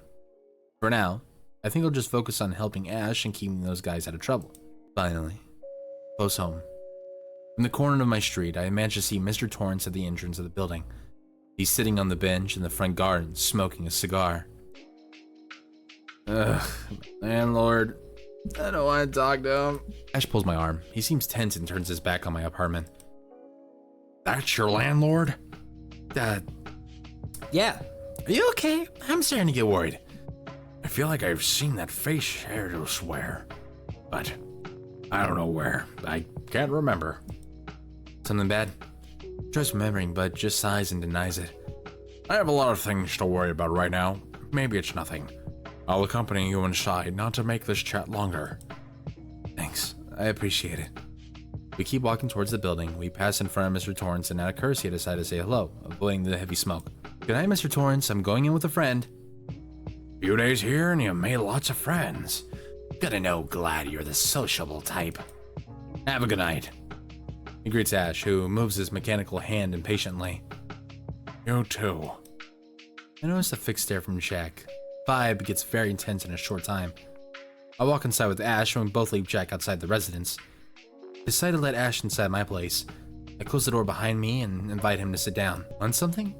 For now, I think I'll just focus on helping Ash and keeping those guys out of trouble. Finally, close home. In the corner of my street, I managed to see Mr. Torrance at the entrance of the building. He's sitting on the bench in the front garden, smoking a cigar. Ugh, landlord. I don't want to talk to him. Ash pulls my arm. He seems tense and turns his back on my apartment. That's your landlord? Yeah. Are you okay? I'm starting to get worried. I feel like I've seen that face elsewhere, but I don't know where. I can't remember. Something bad? Tries remembering, but just sighs and denies it. I have a lot of things to worry about right now. Maybe it's nothing. I'll accompany you inside, not to make this chat longer. Thanks. I appreciate it. We keep walking towards the building. We pass in front of Mr. Torrance, and out of courtesy I decide to say hello, avoiding the heavy smoke. Good night, Mr. Torrance. I'm going in with a friend. Few days here and you made lots of friends. Good to know, glad you're the sociable type. Have a good night. He greets Ash, who moves his mechanical hand impatiently. You too. I notice a fixed stare from Jack. Vibe gets very intense in a short time. I walk inside with Ash, and we both leave Jack outside the residence. I decide to let Ash inside my place. I close the door behind me and invite him to sit down. Want something?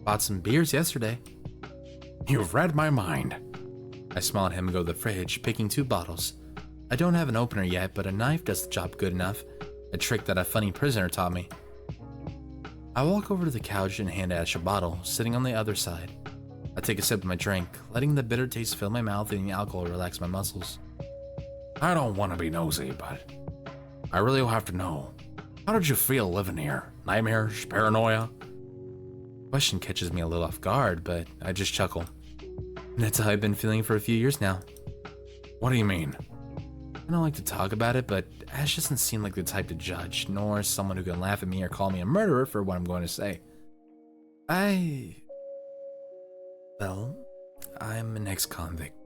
Bought some beers yesterday. You've read my mind. I smile at him and go to the fridge, picking 2 bottles. I don't have an opener yet, but a knife does the job good enough. A trick that a funny prisoner taught me. I walk over to the couch and hand Ash a bottle, sitting on the other side. I take a sip of my drink, letting the bitter taste fill my mouth and the alcohol relax my muscles. I don't want to be nosy, but I really have to know. How did you feel living here? Nightmares? Paranoia? The question catches me a little off guard, but I just chuckle. That's how I've been feeling for a few years now. What do you mean? I don't like to talk about it, but Ash doesn't seem like the type to judge, nor someone who can laugh at me or call me a murderer for what I'm going to say. Well, I'm an ex-convict.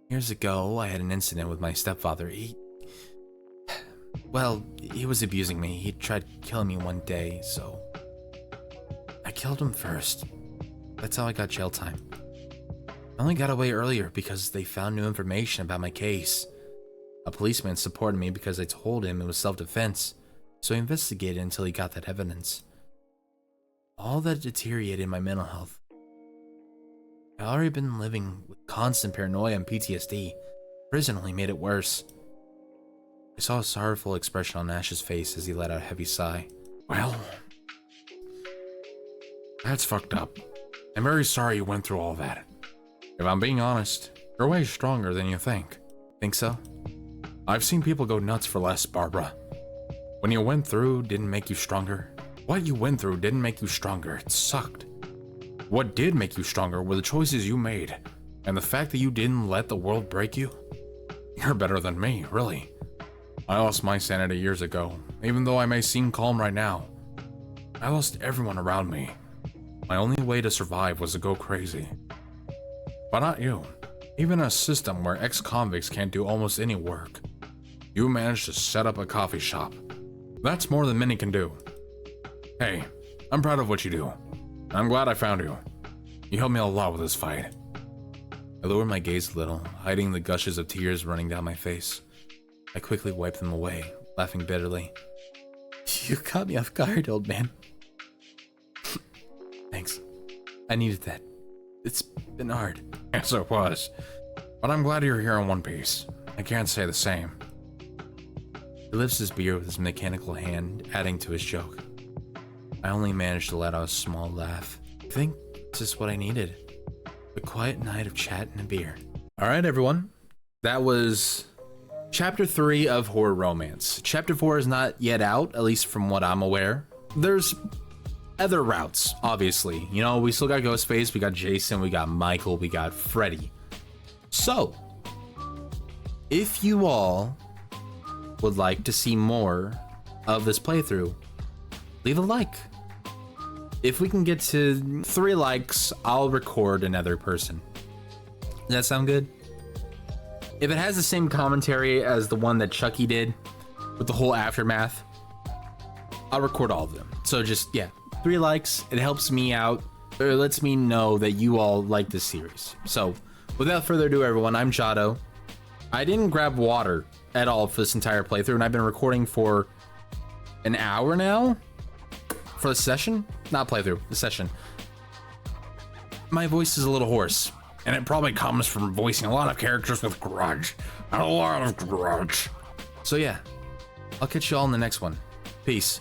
Years ago, I had an incident with my stepfather. He was abusing me. He tried killing me one day, so I killed him first. That's how I got jail time. I only got away earlier because they found new information about my case. A policeman supported me because I told him it was self-defense, so he investigated until he got that evidence. All that deteriorated my mental health. I'd already been living with constant paranoia and PTSD. Prison only made it worse. I saw a sorrowful expression on Ash's face as he let out a heavy sigh. Well, that's fucked up. I'm very sorry you went through all that. If I'm being honest, you're way stronger than you think. Think so? I've seen people go nuts for less, Barbara. When you went through didn't make you stronger. What you went through didn't make you stronger. It sucked. What did make you stronger were the choices you made, and the fact that you didn't let the world break you. You're better than me, really. I lost my sanity years ago, even though I may seem calm right now. I lost everyone around me. My only way to survive was to go crazy. But not you. Even in a system where ex-convicts can't do almost any work, you managed to set up a coffee shop. That's more than many can do. Hey, I'm proud of what you do. I'm glad I found you. You helped me a lot with this fight. I lower my gaze a little, hiding the gushes of tears running down my face. I quickly wipe them away, laughing bitterly. You caught me off guard, old man. Thanks. I needed that. It's been hard. Yes, it was. But I'm glad you're here in one piece. I can't say the same. He lifts his beer with his mechanical hand, adding to his joke. I only managed to let out a small laugh. I think this is what I needed. A quiet night of chat and a beer. Alright, everyone. That was Chapter 3 of Horror Romance. Chapter 4 is not yet out, at least from what I'm aware. There's other routes, obviously. You know, we still got Ghostface, we got Jason, we got Michael, we got Freddy. So, if you all would like to see more of this playthrough, leave a like. If we can get to 3 likes, I'll record another person. Does that sound good? If it has the same commentary as the one that Chucky did with the whole aftermath, I'll record all of them. So just, yeah, 3 likes, it helps me out, or it lets me know that you all like this series. So, without further ado, everyone, I'm Jado. I didn't grab water at all for this entire playthrough, and I've been recording for an hour now for the session? Not playthrough, the session. My voice is a little hoarse, And it probably comes from voicing a lot of characters with grudge. A lot of grudge. so yeah, I'll catch you all in the next one. Peace.